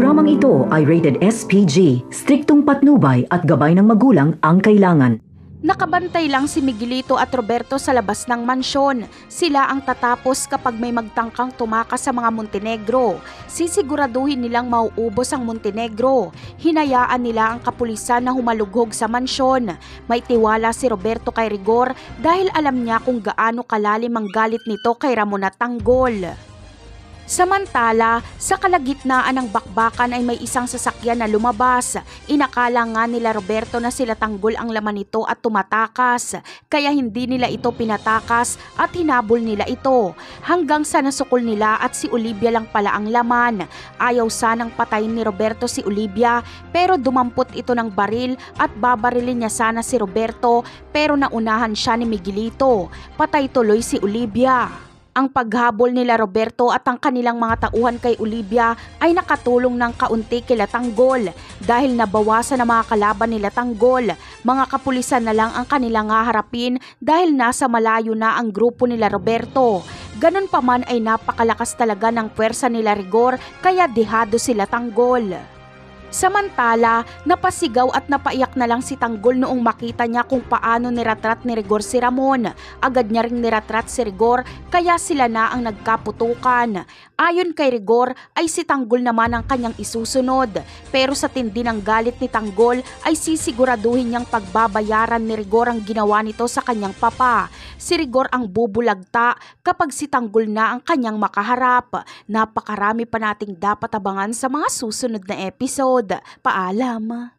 Programang ito ay rated SPG, striktong patnubay at gabay ng magulang ang kailangan. Nakabantay lang si Miguelito at Roberto sa labas ng mansyon. Sila ang tatapos kapag may magtangkang tumakas sa mga Montenegro. Sisiguraduhin nilang mauubos ang Montenegro. Hinayaan nila ang kapulisan na humalughog sa mansyon. May tiwala si Roberto kay Rigor dahil alam niya kung gaano kalalim ang galit nito kay Ramon at Tanggol. Samantala, sa kalagitnaan ng bakbakan ay may isang sasakyan na lumabas. Inakala nga nila Roberto na sila Tanggol ang laman nito at tumatakas, kaya hindi nila ito pinatakas at hinabol nila ito. Hanggang sa nasukol nila at si Olivia lang pala ang laman. Ayaw sanang patayin ni Roberto si Olivia pero dumampot ito ng baril at babarilin niya sana si Roberto pero naunahan siya ni Miguelito. Patay tuloy si Olivia. Ang paghabol nila Roberto at ang kanilang mga tauhan kay Olivia ay nakatulong ng kaunti kila Tanggol dahil nabawasan ang mga kalaban nila Tanggol. Mga kapulisan na lang ang kanilang haharapin dahil nasa malayo na ang grupo nila Roberto. Ganun pa man ay napakalakas talaga ng puwersa nila Rigor kaya dehado sila Tanggol. Samantala, napasigaw at napaiyak na lang si Tanggol noong makita niya kung paano niratrat ni Rigor si Ramon. Agad niya ring niratrat si Rigor kaya sila na ang nagkaputukan. Ayon kay Rigor ay si Tanggol naman ang kanyang isusunod. Pero sa tindi ng galit ni Tanggol ay sisiguraduhin niyang pagbabayaran ni Rigor ang ginawa nito sa kanyang papa. Si Rigor ang bubulagta kapag si Tanggol na ang kanyang makaharap. Napakarami pa nating dapat abangan sa mga susunod na episode. Paalam!